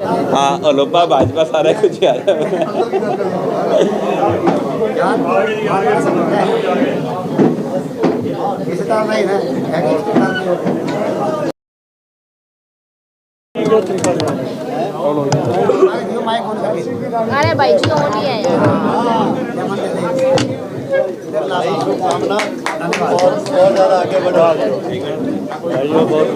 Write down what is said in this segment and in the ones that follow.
हाँ अलोपा भाजपा सारा कुछ याद है। अरे भाई जी हो नहीं है और ज़्यादा आगे बढ़ा भाइयों बहुत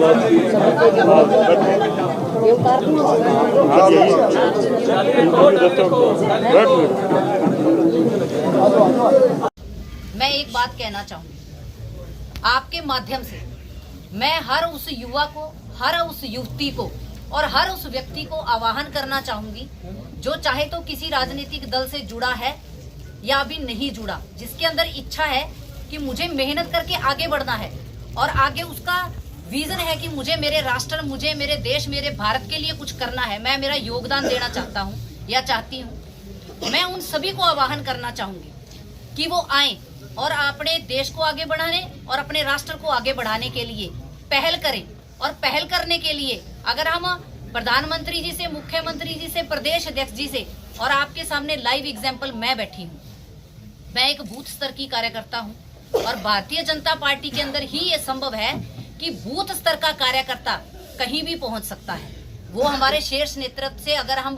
मैं एक बात कहना चाहूंगी आपके माध्यम से। मैं हर उस युवा को, हर उस युवती को और हर उस व्यक्ति को आह्वान करना चाहूंगी जो चाहे तो किसी राजनीतिक दल से जुड़ा है या अभी नहीं जुड़ा, जिसके अंदर इच्छा है कि मुझे मेहनत करके आगे बढ़ना है और आगे उसका विजन है कि मुझे मेरे राष्ट्र, मुझे मेरे देश, मेरे भारत के लिए कुछ करना है, मैं मेरा योगदान देना चाहता हूँ या चाहती हूँ। मैं उन सभी को आह्वान करना चाहूंगी कि वो आए और अपने देश को आगे बढ़ाने और अपने राष्ट्र को आगे बढ़ाने के लिए पहल करें। और पहल करने के लिए अगर हम प्रधानमंत्री जी से, मुख्यमंत्री जी से, प्रदेश अध्यक्ष जी से और आपके सामने लाइव एग्जाम्पल मैं बैठी हूँ। मैं एक बूथ स्तर की कार्यकर्ता हूँ और भारतीय जनता पार्टी के अंदर ही ये संभव है कि बूथ स्तर का कार्यकर्ता कहीं भी पहुंच सकता है। वो हमारे शीर्ष नेतृत्व से, अगर हम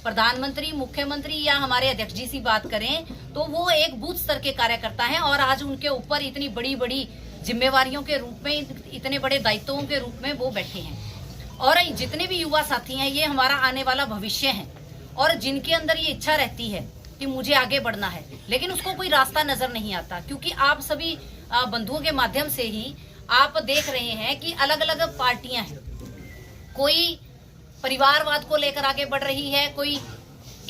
प्रधानमंत्री, मुख्यमंत्री या हमारे अध्यक्ष जी से बात करें तो वो एक बूथ स्तर के कार्यकर्ता हैं और आज उनके ऊपर इतनी बड़ी बड़ी जिम्मेवारियों के रूप में, इतने बड़े दायित्वों के रूप में वो बैठे हैं। और जितने भी युवा साथी हैं ये हमारा आने वाला भविष्य है और जिनके अंदर ये इच्छा रहती है कि मुझे आगे बढ़ना है लेकिन उसको कोई रास्ता नजर नहीं आता, क्योंकि आप सभी बंधुओं के माध्यम से ही आप देख रहे हैं कि अलग अलग पार्टियां हैं। कोई परिवारवाद को लेकर आगे बढ़ रही है, कोई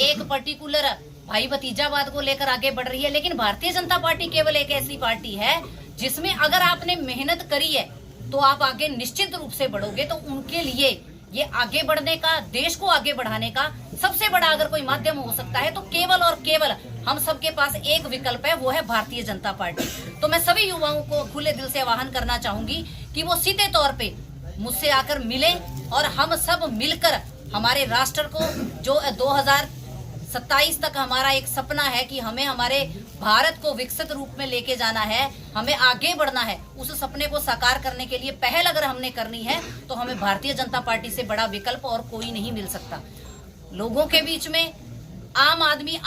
एक पर्टिकुलर भाई भतीजावाद को लेकर आगे बढ़ रही है, लेकिन भारतीय जनता पार्टी केवल एक ऐसी पार्टी है जिसमें अगर आपने मेहनत करी है तो आप आगे निश्चित रूप से बढ़ोगे। तो उनके लिए ये आगे बढ़ने का, देश को आगे बढ़ाने का सबसे बड़ा अगर कोई माध्यम हो सकता है तो केवल और केवल हम सबके पास एक विकल्प है, वो है भारतीय जनता पार्टी। तो मैं सभी युवाओं को खुले दिल से आह्वान करना चाहूंगी कि वो सीधे तौर पे मुझसे आकर मिले और हम सब मिलकर हमारे राष्ट्र को, जो 2027 तक हमारा एक सपना है कि हमें हमारे भारत को विकसित रूप में लेके जाना है, हमें आगे बढ़ना है, उस सपने को साकार करने के लिए पहल अगर हमने करनी है तो हमें भारतीय जनता पार्टी से बड़ा विकल्प और कोई नहीं मिल सकता। लोगों के बीच में आम आदमी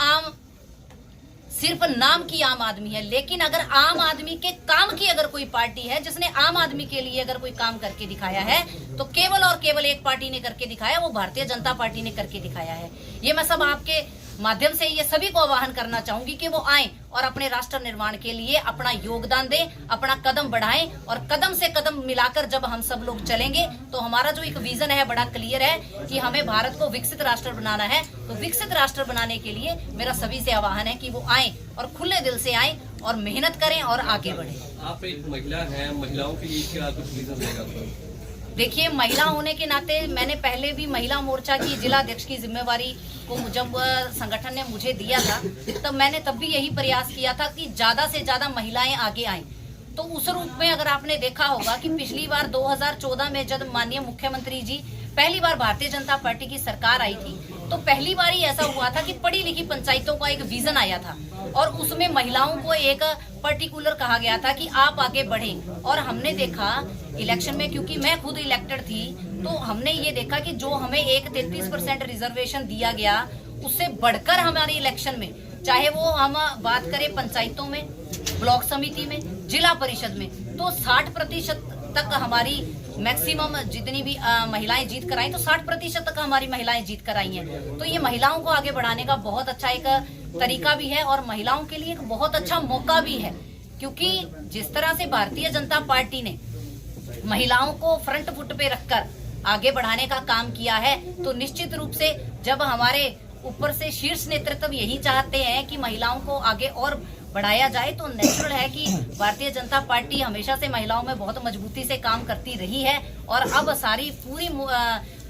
सिर्फ नाम की आम आदमी है, लेकिन अगर आम आदमी के काम की अगर कोई पार्टी है जिसने आम आदमी के लिए अगर कोई काम करके दिखाया है तो केवल और केवल एक पार्टी ने करके दिखाया, वो भारतीय जनता पार्टी ने करके दिखाया है। ये मैं सब आपके माध्यम से ये सभी को आह्वान करना चाहूंगी कि वो आए और अपने राष्ट्र निर्माण के लिए अपना योगदान दें, अपना कदम बढ़ाएं और कदम से कदम मिलाकर जब हम सब लोग चलेंगे तो हमारा जो एक विजन है बड़ा क्लियर है कि हमें भारत को विकसित राष्ट्र बनाना है। तो विकसित राष्ट्र बनाने के लिए मेरा सभी से आह्वान है कि वो आए और खुले दिल से आए और मेहनत करें और आगे बढ़े। आप एक महिला हैं, महिलाओं के लिए क्या कुछ विजन रहेगा? देखिए, महिला होने के नाते मैंने पहले भी महिला मोर्चा की जिला अध्यक्ष की जिम्मेवारी को जब संगठन ने मुझे दिया था तब मैंने तब भी यही प्रयास किया था कि ज्यादा से ज्यादा महिलाएं आगे आएं। तो उस रूप में अगर आपने देखा होगा कि पिछली बार 2014 में जब माननीय मुख्यमंत्री जी पहली बार भारतीय जनता पार्टी की सरकार आई थी तो पहली बार ही ऐसा हुआ था कि पढ़ी लिखी पंचायतों का एक विजन आया था और उसमें महिलाओं को एक पर्टिकुलर कहा गया था कि आप आगे बढ़ें। और हमने देखा इलेक्शन में, क्योंकि मैं खुद इलेक्टेड थी, तो हमने ये देखा कि जो हमें एक 33% रिजर्वेशन दिया गया उससे बढ़कर हमारे इलेक्शन में, चाहे वो हम बात करें पंचायतों में, ब्लॉक समिति में, जिला परिषद में, तो 60% तक हमारी मैक्सिमम जितनी भी महिलाएं जीत कर आई, तो 60% तक हमारी महिलाएं जीत कर आई हैं। तो ये महिलाओं को आगे बढ़ाने का बहुत अच्छा एक तरीका भी है और महिलाओं के लिए एक बहुत अच्छा मौका भी है, क्योंकि जिस तरह से भारतीय जनता पार्टी ने महिलाओं को फ्रंट फुट पे रखकर आगे बढ़ाने का काम किया है तो निश्चित रूप से जब हमारे ऊपर से शीर्ष नेतृत्व यही चाहते हैं कि महिलाओं को आगे और बढ़ाया जाए तो नेचुरल है कि भारतीय जनता पार्टी हमेशा से महिलाओं में बहुत मजबूती से काम करती रही है और अब सारी पूरी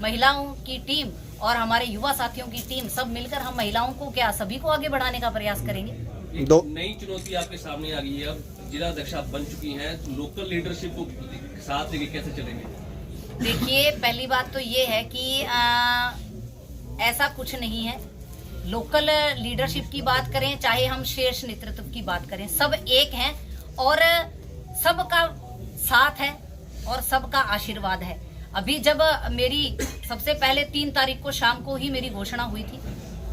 महिलाओं की टीम और हमारे युवा साथियों की टीम सब मिलकर हम महिलाओं को क्या सभी को आगे बढ़ाने का प्रयास करेंगे। दो नई चुनौती आपके सामने आ गई है, अब जिला अध्यक्ष आप बन चुकी हैं, तो लोकल लीडरशिप को साथ लेके कैसे चलेंगे? देखिए, पहली बात तो ये है कि ऐसा कुछ नहीं है। लोकल लीडरशिप की बात करें, चाहे हम शीर्ष नेतृत्व की बात करें, सब एक हैं और सबका साथ है और सबका आशीर्वाद है। अभी जब मेरी सबसे पहले 3 तारीख को शाम को ही मेरी घोषणा हुई थी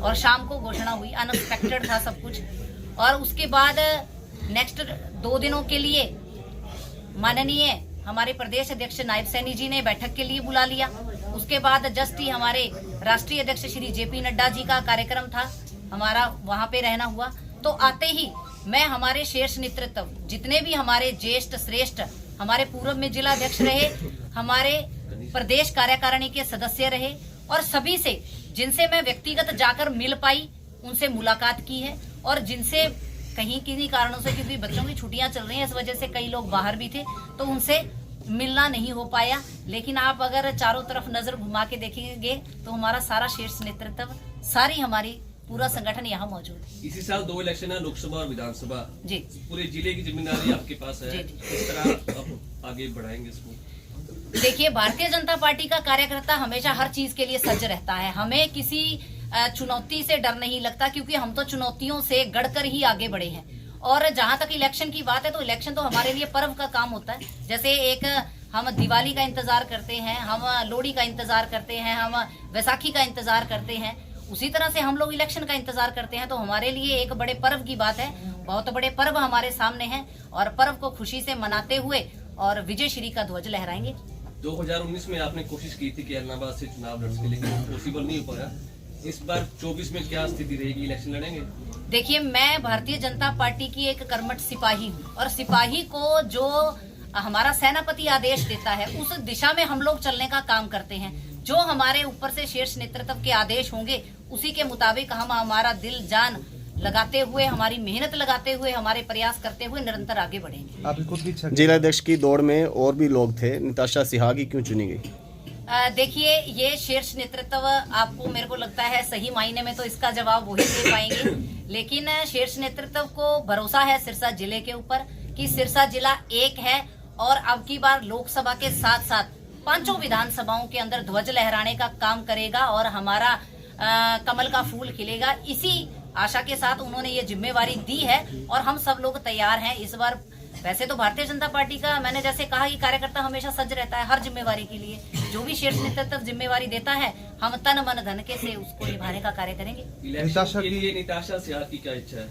और शाम को घोषणा हुई, अनएक्सपेक्टेड था सब कुछ। और उसके बाद नेक्स्ट 2 दिनों के लिए माननीय हमारे प्रदेश अध्यक्ष नायब सैनी जी ने बैठक के लिए बुला लिया। उसके बाद जस्ट ही हमारे राष्ट्रीय अध्यक्ष श्री जेपी नड्डा जी का कार्यक्रम था, हमारा वहां पे रहना हुआ। तो आते ही मैं हमारे शीर्ष नेतृत्व, जितने भी हमारे ज्येष्ठ श्रेष्ठ, हमारे पूर्व में जिला अध्यक्ष रहे, हमारे प्रदेश कार्यकारिणी के सदस्य रहे और सभी से जिनसे मैं व्यक्तिगत जाकर मिल पाई, उनसे मुलाकात की है। और जिनसे कहीं किन्हीं कारणों से, क्योंकि बच्चों की छुट्टियां चल रही हैं, इस वजह से कई लोग बाहर भी थे, तो उनसे मिलना नहीं हो पाया। लेकिन आप अगर चारों तरफ नजर घुमा के देखेंगे तो हमारा सारा शीर्ष नेतृत्व, सारी हमारी पूरा संगठन यहाँ मौजूद है। इसी साल 2 इलेक्शन है, लोकसभा और विधानसभा जी। पूरे जिले की जिम्मेदारी आपके पास है, जी। किस तरह आप आगे बढ़ाएंगे इसको? देखिए, भारतीय जनता पार्टी का कार्यकर्ता हमेशा हर चीज के लिए सज्ज रहता है। हमें किसी चुनौती से डर नहीं लगता, क्योंकि हम तो चुनौतियों से गढ़कर ही आगे बढ़े हैं। और जहां तक इलेक्शन की बात है, तो इलेक्शन तो हमारे लिए पर्व का काम होता है। जैसे एक हम दिवाली का इंतजार करते हैं, हम लोहड़ी का इंतजार करते हैं, हम वैसाखी का इंतजार करते हैं, उसी तरह से हम लोग इलेक्शन का इंतजार करते हैं। तो हमारे लिए एक बड़े पर्व की बात है, बहुत बड़े पर्व हमारे सामने हैं और पर्व को खुशी से मनाते हुए और विजय श्री का ध्वज लहराएंगे। 2019 में आपने कोशिश की थी कि एलनाबाद से चुनाव लड़ सके, लेकिन पॉसिबल नहीं हो पाया। इस बार 24 में क्या स्थिति रहेगी, इलेक्शन लड़ेंगे? देखिए, मैं भारतीय जनता पार्टी की एक कर्मठ सिपाही हूँ और सिपाही को जो हमारा सेनापति आदेश देता है, उस दिशा में हम लोग चलने का काम करते हैं। जो हमारे ऊपर से शीर्ष नेतृत्व के आदेश होंगे, उसी के मुताबिक हम हमारा दिल जान लगाते हुए, हमारी मेहनत लगाते हुए, हमारे प्रयास करते हुए निरंतर आगे बढ़ेंगे। जिला अध्यक्ष की दौड़ में और भी लोग थे, निताशा सिहागी क्यों चुनी गई? देखिए, ये शीर्ष नेतृत्व आपको, मेरे को लगता है सही मायने में तो इसका जवाब वही दे पाएंगे। लेकिन शीर्ष नेतृत्व को भरोसा है सिरसा जिले के ऊपर कि सिरसा जिला एक है और अब की बार लोकसभा के साथ साथ 5 विधानसभाओं के अंदर ध्वज लहराने का काम करेगा और हमारा कमल का फूल खिलेगा। इसी आशा के साथ उन्होंने ये जिम्मेवारी दी है और हम सब लोग तैयार हैं इस बार। वैसे तो भारतीय जनता पार्टी का, मैंने जैसे कहा कि कार्यकर्ता हमेशा सज्ज रहता है हर जिम्मेवारी के लिए। जो भी शीर्ष नेतृत्व जिम्मेवारी देता है, हम तन मन धन के से उसको निभाने का कार्य करेंगे। इलेक्शन के लिए निताशा सिहाग की क्या इच्छा है?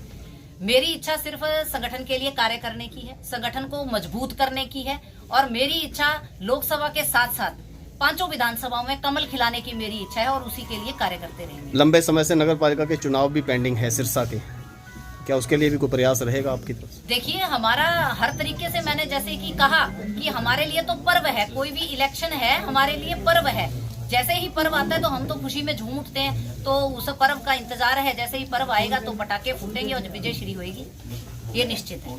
मेरी इच्छा सिर्फ संगठन के लिए कार्य करने की है, संगठन को मजबूत करने की है और मेरी इच्छा लोकसभा के साथ साथ 5 विधानसभाओं में कमल खिलाने की मेरी इच्छा है और उसी के लिए कार्य करते रहेंगे। लंबे समय से नगर पालिका के चुनाव भी पेंडिंग है सिरसा के, क्या उसके लिए भी कोई प्रयास रहेगा आपकी तरफ से? देखिए, हमारा हर तरीके से, मैंने जैसे कि कहा कि हमारे लिए तो पर्व है, कोई भी इलेक्शन है हमारे लिए पर्व है। जैसे ही पर्व आता है तो हम तो खुशी में झूम उठते हैं, तो उस पर्व का इंतजार है। जैसे ही पर्व आएगा तो पटाखे फूटेंगे और विजय श्री होगी, ये निश्चित है।